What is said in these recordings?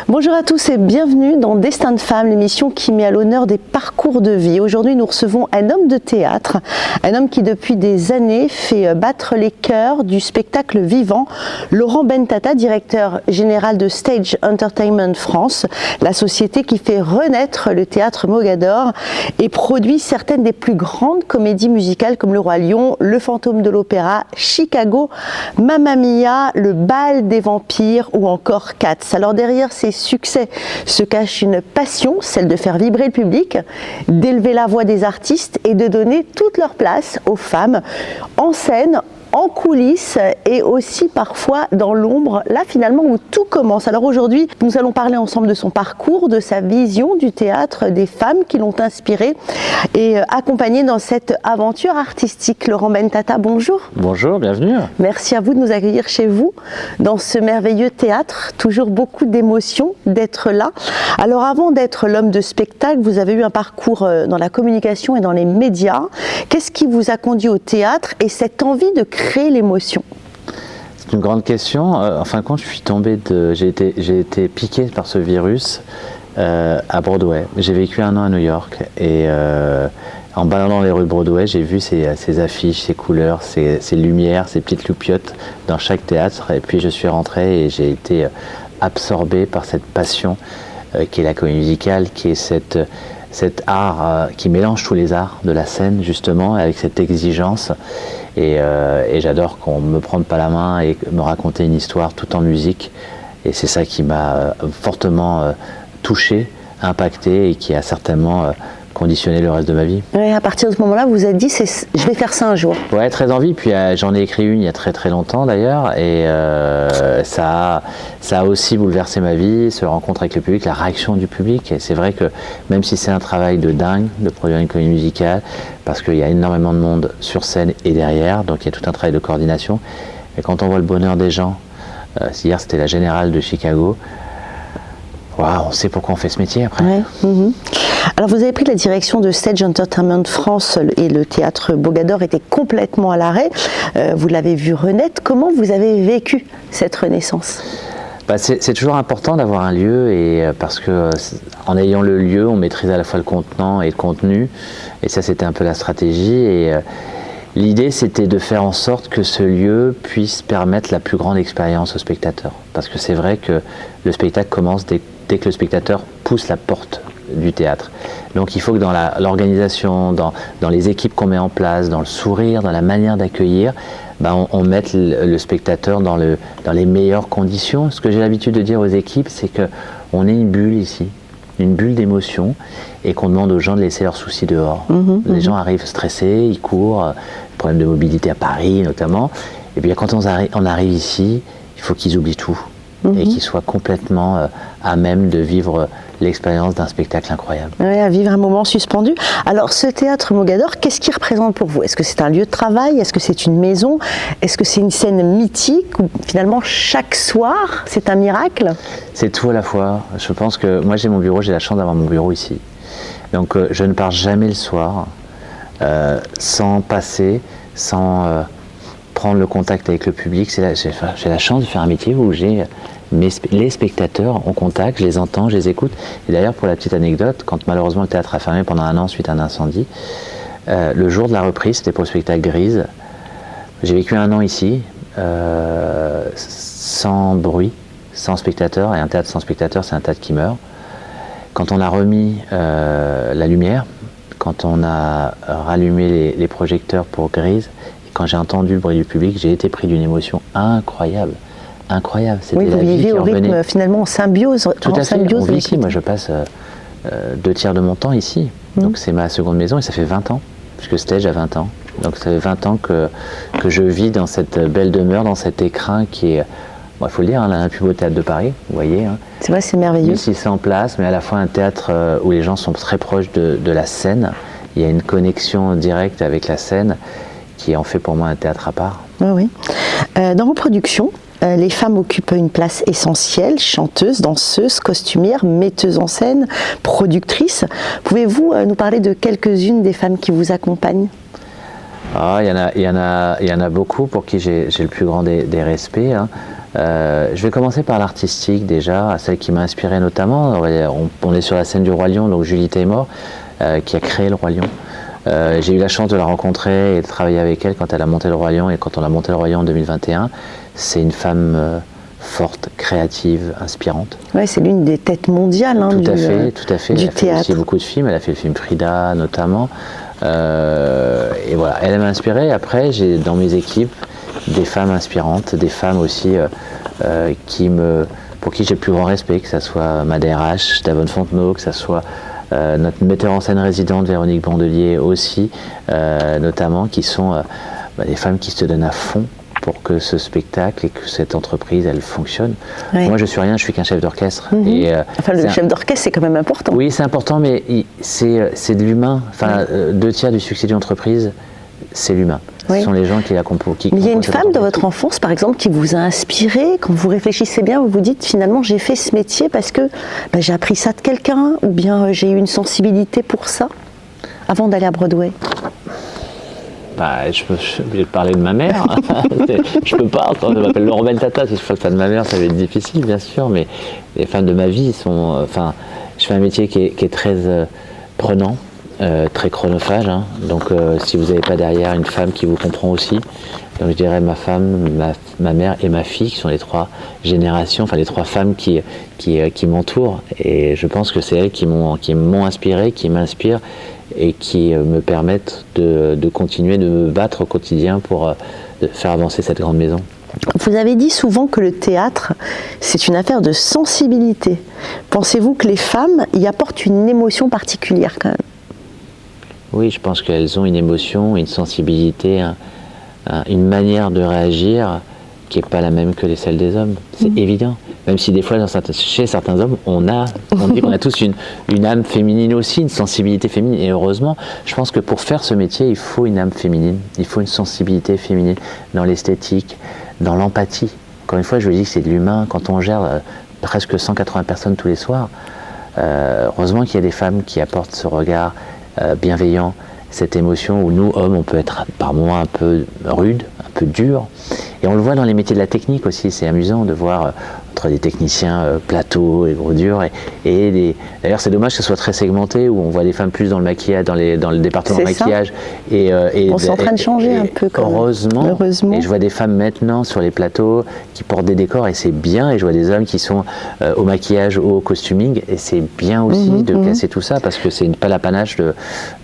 Bonjour à tous et bienvenue dans Destin de Femme, l'émission qui met à l'honneur des parcours de vie. Aujourd'hui, nous recevons un homme de théâtre, un homme qui depuis des années fait battre les cœurs du spectacle vivant, Laurent Bentata, directeur général de Stage Entertainment France, la société qui fait renaître le théâtre Mogador et produit certaines des plus grandes comédies musicales comme Le Roi Lion, Le Fantôme de l'Opéra, Chicago, Mamma Mia, Le Bal des Vampires ou encore Cats. Alors derrière ces succès se cache une passion, celle de faire vibrer le public, d'élever la voix des artistes et de donner toute leur place aux femmes en scène, en coulisses et aussi parfois dans l'ombre, là finalement où tout commence. Alors aujourd'hui, nous allons parler ensemble de son parcours, de sa vision du théâtre, des femmes qui l'ont inspiré et accompagné dans cette aventure artistique. Laurent Bentata, bonjour. Bonjour, bienvenue. Merci à vous de nous accueillir chez vous, dans ce merveilleux théâtre. Toujours beaucoup d'émotions d'être là. Alors avant d'être l'homme de spectacle, vous avez eu un parcours dans la communication et dans les médias. Qu'est-ce qui vous a conduit au théâtre et cette envie de créer l'émotion? C'est une grande question. En fin de compte, j'ai été piqué par ce virus à Broadway. J'ai vécu un an à New York et en baladant les rues de Broadway, j'ai vu ces affiches, ces couleurs, ces lumières, ces petites loupiottes dans chaque théâtre. Et puis je suis rentré et j'ai été absorbé par cette passion qui est la comédie musicale, qui est cet art qui mélange tous les arts de la scène justement, avec cette exigence. Et j'adore qu'on me prenne pas la main et me raconter une histoire tout en musique. Et c'est ça qui m'a fortement touché, impacté et qui a certainement conditionné le reste de ma vie. Ouais, à partir de ce moment-là, vous vous êtes dit, je vais faire ça un jour. Ouais, très envie. Puis j'en ai écrit une il y a très très longtemps d'ailleurs. Et ça a aussi bouleversé ma vie, ce rencontre avec le public, la réaction du public. Et c'est vrai que même si c'est un travail de dingue de produire une comédie musicale, parce qu'il y a énormément de monde sur scène et derrière, donc il y a tout un travail de coordination. Et quand on voit le bonheur des gens, hier c'était la Générale de Chicago, waouh, on sait pourquoi on fait ce métier après. Ouais. Alors vous avez pris la direction de Stage Entertainment France et le théâtre Mogador était complètement à l'arrêt. Vous l'avez vu renaître. Comment vous avez vécu cette renaissance? C'est toujours important d'avoir un lieu et parce que en ayant le lieu, on maîtrise à la fois le contenant et le contenu. Et ça, c'était un peu la stratégie. Et l'idée, c'était de faire en sorte que ce lieu puisse permettre la plus grande expérience au spectateur. Parce que c'est vrai que le spectacle commence dès que le spectateur pousse la porte du théâtre. Donc il faut que dans l'organisation, dans les équipes qu'on met en place, dans le sourire, dans la manière d'accueillir, on mette le spectateur dans les meilleures conditions. Ce que j'ai l'habitude de dire aux équipes, c'est qu'on est une bulle ici, une bulle d'émotion, et qu'on demande aux gens de laisser leurs soucis dehors. Les gens arrivent stressés, ils courent, problème de mobilité à Paris notamment, et bien quand on arrive ici, il faut qu'ils oublient tout. Et qu'ils soient complètement à même de vivre l'expérience d'un spectacle incroyable. Oui, à vivre un moment suspendu. Alors ce théâtre Mogador, qu'est-ce qu'il représente pour vous? Est-ce que c'est un lieu de travail? Est-ce que c'est une maison? Est-ce que c'est une scène mythique? Ou finalement chaque soir, c'est un miracle? C'est tout à la fois. Je pense que moi j'ai mon bureau, j'ai la chance d'avoir mon bureau ici. Donc je ne pars jamais le soir sans passer, sans prendre le contact avec le public. J'ai la chance de faire un métier où j'ai les spectateurs en contact, je les entends, je les écoute. Et d'ailleurs, pour la petite anecdote, quand malheureusement le théâtre a fermé pendant un an suite à un incendie, le jour de la reprise, c'était pour le spectacle Grise. J'ai vécu un an ici, sans bruit, sans spectateurs. Et un théâtre sans spectateurs, c'est un théâtre qui meurt. Quand on a remis la lumière, quand on a rallumé les projecteurs pour Grise, et quand j'ai entendu le bruit du public, j'ai été pris d'une émotion incroyable. Incroyable. Oui, vous vivez au rythme finalement en symbiose. Tout à fait, on vit ici. Moi je passe 2/3 de mon temps ici. Donc c'est ma seconde maison et ça fait 20 ans, puisque Stage a 20 ans. Donc ça fait 20 ans que je vis dans cette belle demeure, dans cet écrin qui est, il faut le dire, l'un des plus beaux théâtres de Paris, vous voyez. C'est vrai, c'est merveilleux. 1600 places, mais à la fois un théâtre où les gens sont très proches de la scène. Il y a une connexion directe avec la scène qui en fait pour moi un théâtre à part. Oui. Dans vos productions, les femmes occupent une place essentielle, chanteuses, danseuses, costumières, metteuses en scène, productrices. Pouvez-vous nous parler de quelques-unes des femmes qui vous accompagnent? Il y en a beaucoup pour qui j'ai le plus grand des respects. Je vais commencer par l'artistique déjà, celle qui m'a inspiré notamment. On est sur la scène du Roi Lion, donc Julie Taymor, qui a créé le Roi Lion. J'ai eu la chance de la rencontrer et de travailler avec elle quand elle a monté le Roi Lion et quand on a monté le Roi Lion en 2021. C'est une femme forte, créative, inspirante. Ouais, c'est l'une des têtes mondiales tout à fait. Du elle a théâtre. fait aussi beaucoup de films. Elle a fait le film Frida notamment. Et voilà, elle m'a inspiré. Après, j'ai dans mes équipes des femmes inspirantes, des femmes aussi pour qui j'ai le plus grand respect, que ce soit ma DRH, Davonne Fontenot, que ce soit notre metteur en scène résidente Véronique Bandelier aussi, notamment, qui sont des femmes qui se donnent à fond pour que ce spectacle et que cette entreprise, elle fonctionne. Ouais. Moi, je suis rien, je suis qu'un chef d'orchestre. Enfin, le chef d'orchestre, c'est quand même important. Oui, c'est important, mais c'est de l'humain. Enfin, 2/3 du succès d'une entreprise, c'est l'humain. Oui. Ce sont les gens qui la composent. Mais il y a une femme de votre enfance, par exemple, qui vous a inspiré. Quand vous réfléchissez bien, vous vous dites, finalement, j'ai fait ce métier parce que j'ai appris ça de quelqu'un, ou bien j'ai eu une sensibilité pour ça, avant d'aller à Broadway. Je vais parler de ma mère. Je peux pas, quand je m'appelle Laurent Tata, si je parle pas de ma mère, ça va être difficile, bien sûr, mais les femmes de ma vie sont... je fais un métier qui est très prenant, très chronophage, hein. Donc si vous n'avez pas derrière une femme qui vous comprend aussi, donc je dirais ma femme, ma mère et ma fille, qui sont les 3 générations, enfin les 3 femmes qui m'entourent, et je pense que c'est elles qui m'ont inspiré, qui m'inspirent, et qui me permettent de continuer de me battre au quotidien pour faire avancer cette grande maison. Vous avez dit souvent que le théâtre, c'est une affaire de sensibilité. Pensez-vous que les femmes y apportent une émotion particulière quand même ? Oui, je pense qu'elles ont une émotion, une sensibilité, une manière de réagir qui n'est pas la même que celle des hommes. C'est évident. Même si des fois, chez certains hommes, on dit qu'on a tous une âme féminine aussi, une sensibilité féminine. Et heureusement, je pense que pour faire ce métier, il faut une âme féminine, il faut une sensibilité féminine dans l'esthétique, dans l'empathie. Encore une fois, je vous dis que c'est de l'humain. Quand on gère presque 180 personnes tous les soirs, heureusement qu'il y a des femmes qui apportent ce regard bienveillant, cette émotion où nous, hommes, on peut être par moments un peu rude, un peu dur. Et on le voit dans les métiers de la technique aussi, c'est amusant de voir entre des techniciens plateaux et gros durs. D'ailleurs, c'est dommage que ce soit très segmenté, où on voit des femmes plus dans le maquillage, dans le département maquillage. On s'est en train de changer un peu quand même. Heureusement. Et je vois des femmes maintenant sur les plateaux qui portent des décors, et c'est bien. Et je vois des hommes qui sont au maquillage, au costuming, et c'est bien aussi de casser tout ça, parce que c'est pas l'apanage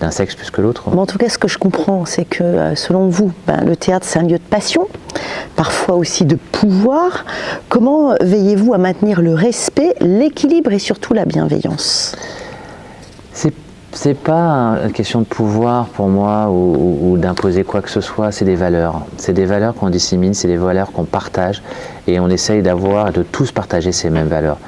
d'un sexe plus que l'autre. Mais en tout cas, ce que je comprends, c'est que selon vous, le théâtre, c'est un lieu de passion, parfois aussi de pouvoir. Comment veillez-vous à maintenir le respect, l'équilibre et surtout la bienveillance ? C'est pas une question de pouvoir pour moi ou d'imposer quoi que ce soit, c'est des valeurs. C'est des valeurs qu'on dissémine, c'est des valeurs qu'on partage, et on essaye de tous partager ces mêmes valeurs.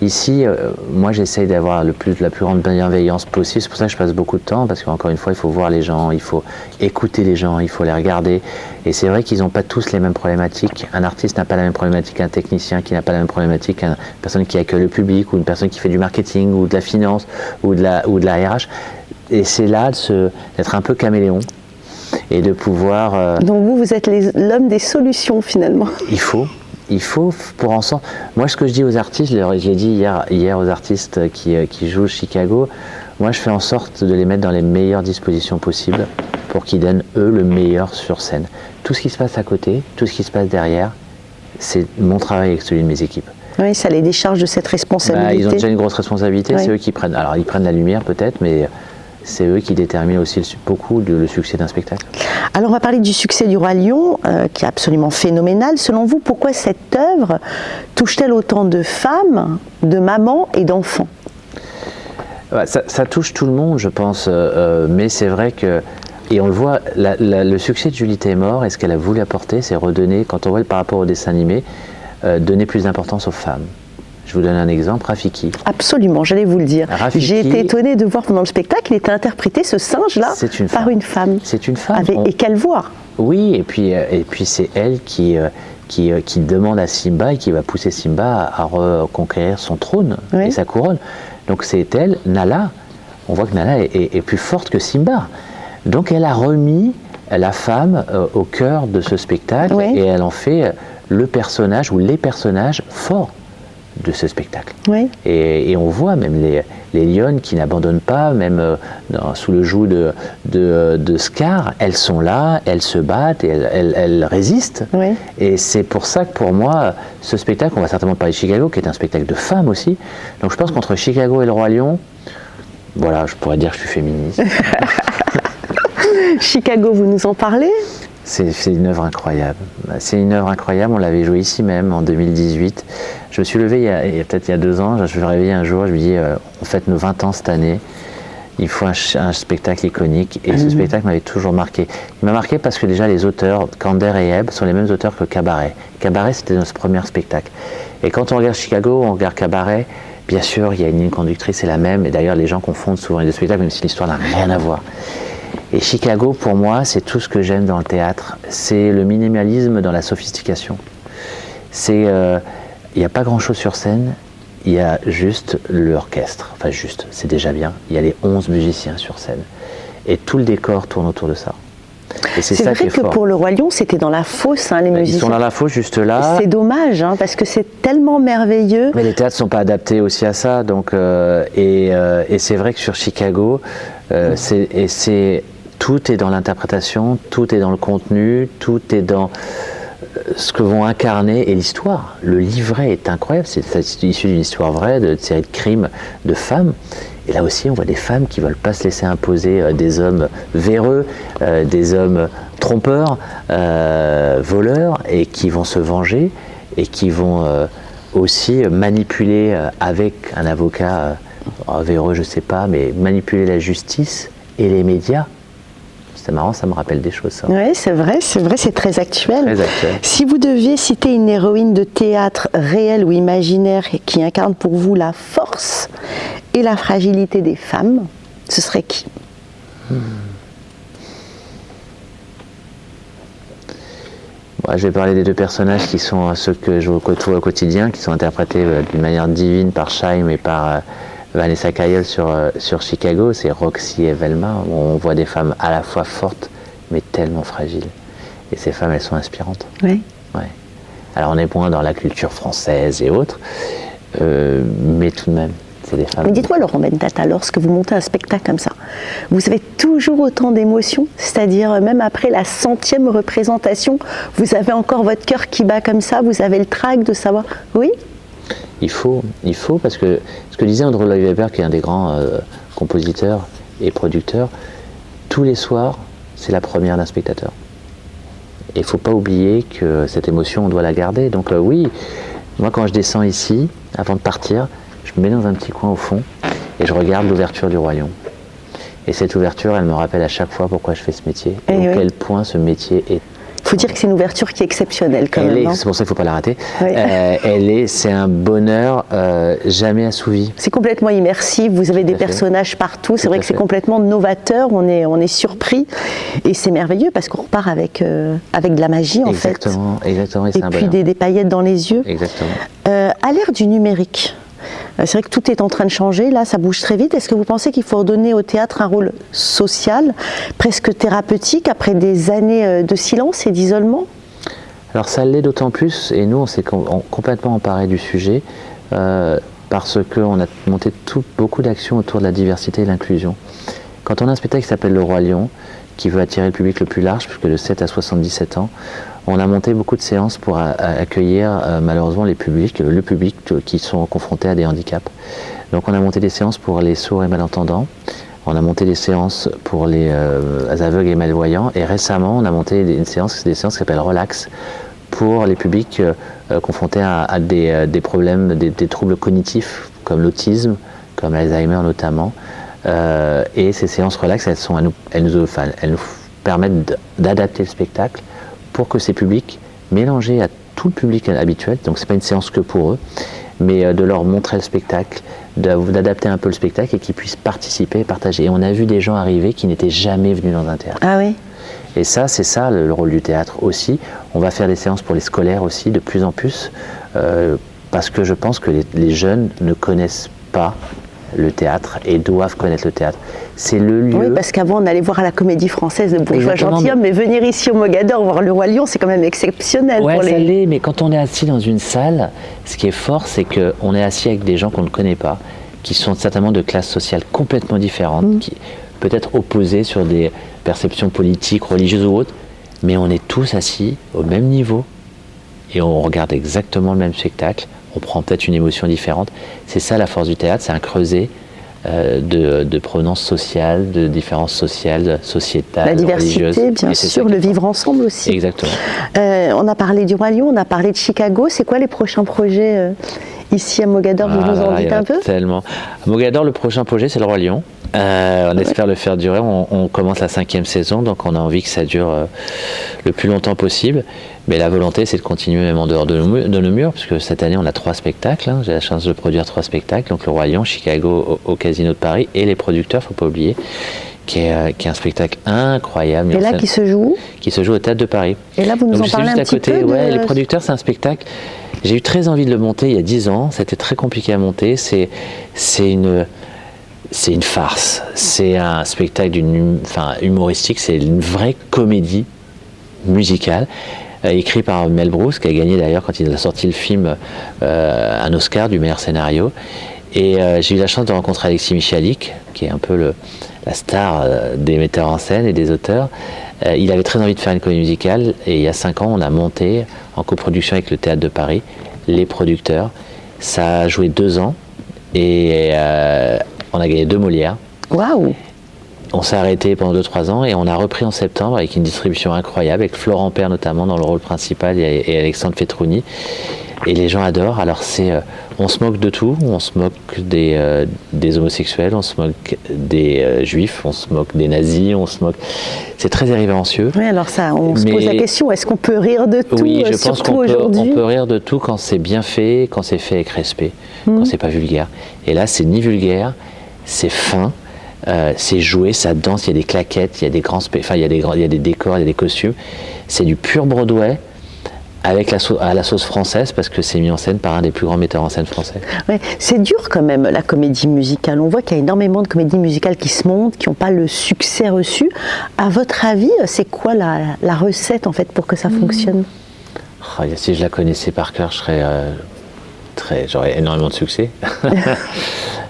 Ici, moi j'essaye d'avoir la plus grande bienveillance possible, c'est pour ça que je passe beaucoup de temps, parce qu'encore une fois, il faut voir les gens, il faut écouter les gens, il faut les regarder, et c'est vrai qu'ils n'ont pas tous les mêmes problématiques. Un artiste n'a pas la même problématique qu'un technicien, qui n'a pas la même problématique qu'une personne qui accueille le public, ou une personne qui fait du marketing, ou de la finance, ou de la RH, et c'est là d'être un peu caméléon, et de pouvoir... Donc vous êtes l'homme des solutions finalement. Il faut pour ensemble. Moi, ce que je dis aux artistes, je l'ai dit hier aux artistes qui jouent Chicago, moi je fais en sorte de les mettre dans les meilleures dispositions possibles pour qu'ils donnent eux le meilleur sur scène. Tout ce qui se passe à côté, tout ce qui se passe derrière, c'est mon travail avec celui de mes équipes. Oui, ça les décharge de cette responsabilité. Ils ont déjà une grosse responsabilité, oui. C'est eux qui prennent. Alors ils prennent la lumière peut-être, mais c'est eux qui déterminent aussi beaucoup le succès d'un spectacle. Alors on va parler du succès du Roi Lion, qui est absolument phénoménal. Selon vous, pourquoi cette œuvre touche-t-elle autant de femmes, de mamans et d'enfants ? Ça touche tout le monde, je pense, mais c'est vrai que, et on le voit, le succès de Julie Taymor et ce qu'elle a voulu apporter, c'est redonner, quand on voit par rapport au dessin animé, donner plus d'importance aux femmes. Je vous donne un exemple, Rafiki. Absolument, j'allais vous le dire. J'ai été étonnée de voir pendant le spectacle, il était interprété, ce singe-là, par une femme. C'est une femme. Et quelle voix! Oui, et puis c'est elle qui demande à Simba et qui va pousser Simba à reconquérir son trône et sa couronne. Donc c'est elle, Nala. On voit que Nala est plus forte que Simba. Donc elle a remis la femme au cœur de ce spectacle et elle en fait le personnage ou les personnages forts de ce spectacle. Oui. Et on voit même les lionnes qui n'abandonnent pas, même sous le joug de Scar, elles sont là, elles se battent, et elles résistent. Oui. Et c'est pour ça que pour moi, ce spectacle, on va certainement parler de Chicago, qui est un spectacle de femmes aussi. Donc je pense qu'entre Chicago et le Roi Lion, voilà, je pourrais dire que je suis féministe. Chicago, vous nous en parlez? C'est une œuvre incroyable. C'est une œuvre incroyable. On l'avait joué ici même en 2018. Je me suis levé peut-être il y a 2 ans. Je me suis réveillé un jour. Je me dis, on fête nos 20 ans cette année. Il faut un spectacle iconique. Et ce spectacle m'avait toujours marqué. Il m'a marqué parce que déjà les auteurs, Kander et Ebb, sont les mêmes auteurs que Cabaret. Cabaret, c'était notre premier spectacle. Et quand on regarde Chicago, on regarde Cabaret, bien sûr, il y a une ligne conductrice, c'est la même. Et d'ailleurs, les gens confondent souvent les deux spectacles, même si l'histoire n'a rien à voir. Et Chicago, pour moi, c'est tout ce que j'aime dans le théâtre. C'est le minimalisme dans la sophistication. Il n'y a pas grand-chose sur scène, il y a juste l'orchestre. Enfin juste, c'est déjà bien. Il y a les 11 musiciens sur scène. Et tout le décor tourne autour de ça. Et c'est ça qui est fort. C'est vrai que pour le Roi Lion, c'était dans la fosse, les musiciens. Ils sont dans la fosse, juste là. C'est dommage, parce que c'est tellement merveilleux. Mais les théâtres ne sont pas adaptés aussi à ça. Donc, et c'est vrai que sur Chicago, tout est dans l'interprétation, tout est dans le contenu, tout est dans ce que vont incarner et l'histoire. Le livret est incroyable, c'est issu d'une histoire vraie, de série de crimes de femmes. Et là aussi, on voit des femmes qui ne veulent pas se laisser imposer des hommes véreux, des hommes trompeurs, voleurs, et qui vont se venger et qui vont aussi manipuler avec un avocat véreux, je ne sais pas, mais manipuler la justice et les médias. C'est marrant, ça me rappelle des choses, ça. Oui, c'est vrai, c'est très actuel. Très actuel. Si vous deviez citer une héroïne de théâtre réelle ou imaginaire qui incarne pour vous la force et la fragilité des femmes, ce serait qui? Je vais parler des 2 personnages qui sont ceux que je côtoie au quotidien, qui sont interprétés d'une manière divine par Chaim et par Vanessa Kyle sur Chicago. C'est Roxy et Velma. On voit des femmes à la fois fortes, mais tellement fragiles. Et ces femmes, elles sont inspirantes. Oui. Ouais. Alors on est moins dans la culture française et autres, mais tout de même, c'est des femmes. Mais dites-moi, Laurent Bentata, lorsque vous montez un spectacle comme ça, vous avez toujours autant d'émotions, c'est-à-dire même après la 100e représentation, vous avez encore votre cœur qui bat comme ça, vous avez le trac de savoir, oui? Il faut, parce que ce que disait Andrew Lloyd Webber, qui est un des grands compositeurs et producteurs, tous les soirs, c'est la première d'un spectateur. Et il ne faut pas oublier que cette émotion, on doit la garder. Donc oui, moi quand je descends ici, avant de partir, je me mets dans un petit coin au fond et je regarde l'ouverture du Roi Lion. Et cette ouverture, elle me rappelle à chaque fois pourquoi je fais ce métier et à quel point ce métier est... Il faut dire que c'est une ouverture qui est exceptionnelle quand même. C'est pour ça qu'il ne faut pas la rater. Oui. C'est un bonheur jamais assouvi. C'est complètement immersif, vous avez des personnages partout, c'est vrai que c'est complètement novateur, on est surpris et c'est merveilleux parce qu'on repart avec de la magie en fait. Exactement, et puis des paillettes dans les yeux. Exactement. À l'ère du numérique, c'est vrai que tout est en train de changer, là ça bouge très vite. Est-ce que vous pensez qu'il faut redonner au théâtre un rôle social, presque thérapeutique, après des années de silence et d'isolement? Alors ça l'est d'autant plus, et nous on s'est complètement emparé du sujet, parce qu'on a monté beaucoup d'actions autour de la diversité et l'inclusion. Quand on a un spectacle qui s'appelle Le Roi Lion, qui veut attirer le public le plus large, puisque de 7 à 77 ans, on a monté beaucoup de séances pour accueillir malheureusement le public qui sont confrontés à des handicaps. Donc on a monté des séances pour les sourds et malentendants, on a monté des séances pour les aveugles et malvoyants, et récemment on a monté des séances qui s'appellent Relax, pour les publics confrontés à des problèmes, des troubles cognitifs, comme l'autisme, comme l'Alzheimer notamment. Et ces séances Relax, elles nous permettent d'adapter le spectacle pour que ces publics, mélangés à tout le public habituel, donc c'est pas une séance que pour eux, mais de leur montrer le spectacle, d'adapter un peu le spectacle et qu'ils puissent participer et partager. Et on a vu des gens arriver qui n'étaient jamais venus dans un théâtre. Ah oui. Et ça, c'est ça le rôle du théâtre aussi. On va faire des séances pour les scolaires aussi, de plus en plus, parce que je pense que les jeunes ne connaissent pas le théâtre et doivent connaître le théâtre. C'est le lieu. Oui, parce qu'avant, on allait voir à la Comédie Française le Bourgeois Gentilhomme, mais venir ici au Mogador voir le Roi Lion, c'est quand même exceptionnel. Ouais, pour ça les... l'est, mais quand on est assis dans une salle, ce qui est fort, c'est qu'on est assis avec des gens qu'on ne connaît pas, qui sont certainement de classes sociales complètement différentes, qui peut-être opposées sur des perceptions politiques, religieuses ou autres, mais on est tous assis au même niveau et on regarde exactement le même spectacle. On prend peut-être une émotion différente. C'est ça la force du théâtre, c'est un creuset de provenance sociale, de différences sociales, sociétales, la diversité, religieuses. bien sûr, le vivre ensemble aussi. Exactement. On a parlé du Roi Lion, on a parlé de Chicago. C'est quoi les prochains projets ici à Mogador? Vous nous en dites un peu? Tellement. À Mogador, le prochain projet, c'est le Roi Lion. On espère le faire durer. On commence la 5e saison, donc on a envie que ça dure le plus longtemps possible. Mais la volonté, c'est de continuer même en dehors de nos murs, parce que cette année, on a 3 spectacles. J'ai la chance de produire 3 spectacles, donc le Roi Lion, Chicago au Casino de Paris, et Les Producteurs, faut pas oublier, qui est un spectacle incroyable. Et là, qui se joue? Qui se joue au Théâtre de Paris. Et là, vous nous en parlez un petit peu ouais, Les Producteurs, c'est un spectacle. J'ai eu très envie de le monter il y a 10 ans. C'était très compliqué à monter. C'est une farce. C'est un spectacle humoristique. C'est une vraie comédie musicale. Écrit par Mel Brooks, qui a gagné d'ailleurs quand il a sorti le film un Oscar du meilleur scénario. Et j'ai eu la chance de rencontrer Alexis Michalik, qui est un peu la star des metteurs en scène et des auteurs. Il avait très envie de faire une comédie musicale, et il y a 5 ans, on a monté en coproduction avec le Théâtre de Paris, Les Producteurs. Ça a joué 2 ans, et on a gagné 2 Molières. Waouh! On s'est arrêté pendant 2-3 ans, et on a repris en septembre avec une distribution incroyable, avec Florent Père notamment dans le rôle principal, et Alexandre Fetrouni. Et les gens adorent. Alors on se moque de tout, on se moque des homosexuels, on se moque des juifs, on se moque des nazis, c'est très irrévérencieux. Oui, alors ça, on se pose la question, est-ce qu'on peut rire de tout? Oui, je pense qu'on aujourd'hui peut rire de tout quand c'est bien fait, quand c'est fait avec respect, quand c'est pas vulgaire. Et là, c'est ni vulgaire, c'est fin. C'est joué, ça danse, il y a des claquettes, il y a des il y a des décors, il y a des costumes. C'est du pur Broadway avec à la sauce française, parce que c'est mis en scène par un des plus grands metteurs en scène français. Ouais, c'est dur quand même la comédie musicale. On voit qu'il y a énormément de comédies musicales qui se montent, qui n'ont pas le succès reçu. À votre avis, c'est quoi la recette en fait pour que ça fonctionne? Si je la connaissais par cœur, j'aurais énormément de succès.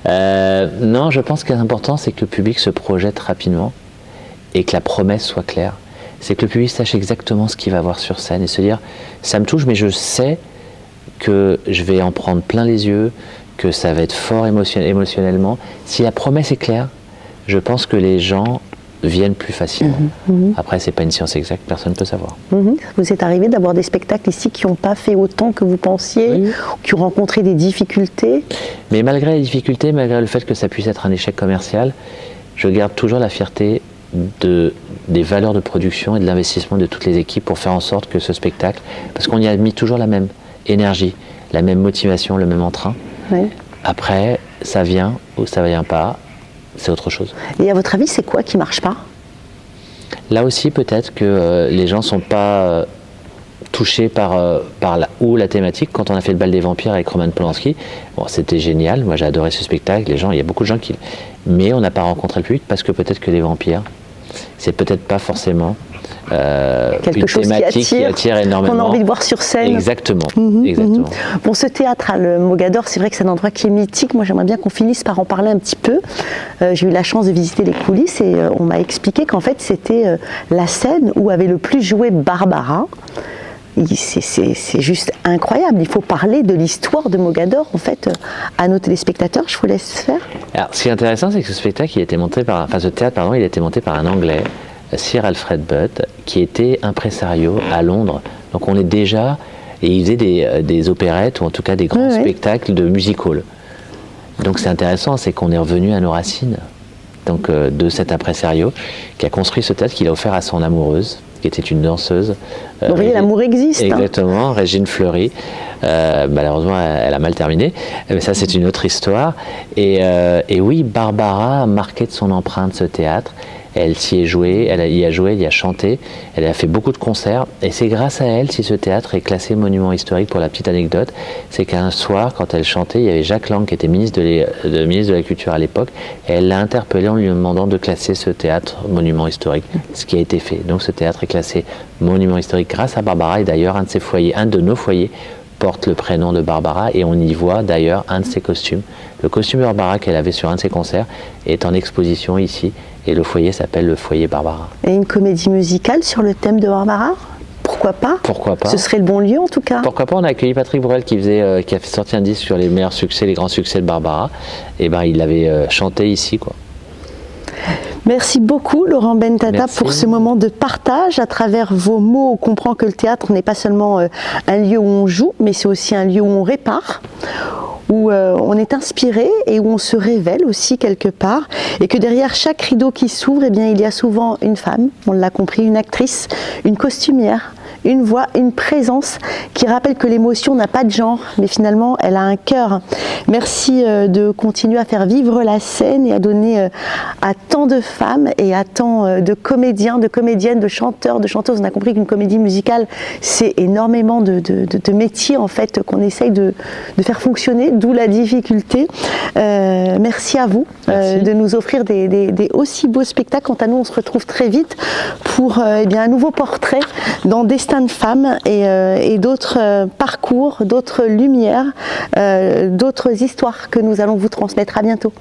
Non, je pense que l'important, c'est que le public se projette rapidement et que la promesse soit claire. C'est que le public sache exactement ce qu'il va voir sur scène et se dire ça me touche, mais je sais que je vais en prendre plein les yeux, que ça va être fort émotionnellement. Si la promesse est claire, je pense que les gens viennent plus facilement. Après, c'est pas une science exacte, personne ne peut savoir. Vous êtes arrivé d'avoir des spectacles ici qui n'ont pas fait autant que vous pensiez, ou qui ont rencontré des difficultés? Mais malgré les difficultés, malgré le fait que ça puisse être un échec commercial, je garde toujours la fierté des valeurs de production et de l'investissement de toutes les équipes pour faire en sorte que ce spectacle, parce qu'on y a mis toujours la même énergie, la même motivation, le même entrain. Après, ça vient ou ça vient pas, c'est autre chose. Et à votre avis, c'est quoi qui marche pas? Là aussi, peut-être que les gens sont pas touchés par la thématique. Quand on a fait le bal des vampires avec Roman Polanski, bon, c'était génial, moi j'ai adoré ce spectacle, il y a beaucoup de gens qui... Mais on n'a pas rencontré le public parce que peut-être que les vampires, c'est peut-être pas forcément quelque chose qui attire énormément. Qu'on a envie de voir sur scène. Exactement. Exactement. Bon, ce théâtre, le Mogador, c'est vrai que c'est un endroit qui est mythique. Moi, j'aimerais bien qu'on finisse par en parler un petit peu. J'ai eu la chance de visiter les coulisses et on m'a expliqué qu'en fait, c'était la scène où avait le plus joué Barbara. C'est juste incroyable. Il faut parler de l'histoire de Mogador, en fait, à nos téléspectateurs. Je vous laisse faire. Alors, ce qui est intéressant, c'est que ce spectacle, ce théâtre, pardon, il a été monté par un Anglais, Sir Alfred Budd, qui était impresario à Londres. Donc, on est déjà... Et il faisait des opérettes, ou en tout cas des grands spectacles de music hall. Donc, c'est intéressant, c'est qu'on est revenu à nos racines. Donc, de cet impresario, qui a construit ce théâtre qu'il a offert à son amoureuse, qui était une danseuse. Vous voyez, l'amour existe. Exactement, Régine Fleury. Malheureusement, elle a mal terminé, mais ça, c'est une autre histoire. Et oui, Barbara a marqué de son empreinte ce théâtre. Elle s'y est jouée, elle y a joué, elle y a chanté, elle a fait beaucoup de concerts. Et c'est grâce à elle si ce théâtre est classé monument historique. Pour la petite anecdote, c'est qu'un soir, quand elle chantait, il y avait Jacques Lang qui était ministre de la Culture à l'époque. Et elle l'a interpellé en lui demandant de classer ce théâtre monument historique, ce qui a été fait. Donc ce théâtre est classé monument historique grâce à Barbara. Et d'ailleurs, un de nos foyers, porte le prénom de Barbara et on y voit d'ailleurs un de ses costumes. Le costume de Barbara qu'elle avait sur un de ses concerts est en exposition ici et le foyer s'appelle le foyer Barbara. Et une comédie musicale sur le thème de Barbara ? Pourquoi pas ? Pourquoi pas ? Ce serait le bon lieu en tout cas. Pourquoi pas ? On a accueilli Patrick Bruel qui a sorti un disque sur les meilleurs succès, les grands succès de Barbara. Et ben il l'avait chanté ici quoi. Merci beaucoup Laurent Bentata Merci. pour ce moment de partage. À travers vos mots, on comprend que le théâtre n'est pas seulement un lieu où on joue, mais c'est aussi un lieu où on répare, où on est inspiré et où on se révèle aussi quelque part. Et que derrière chaque rideau qui s'ouvre, eh bien, il y a souvent une femme, on l'a compris, une actrice, une costumière, une voix, une présence qui rappelle que l'émotion n'a pas de genre, mais finalement elle a un cœur. Merci de continuer à faire vivre la scène et à donner à tant de femmes et à tant de comédiens, de comédiennes, de chanteurs, de chanteuses. On a compris qu'une comédie musicale, c'est énormément de métiers en fait qu'on essaye de faire fonctionner, d'où la difficulté. Merci à vous de nous offrir des aussi beaux spectacles. Quant à nous, on se retrouve très vite pour eh bien, un nouveau portrait dans Destin de femmes et d'autres parcours, d'autres lumières, d'autres histoires que nous allons vous transmettre. À bientôt.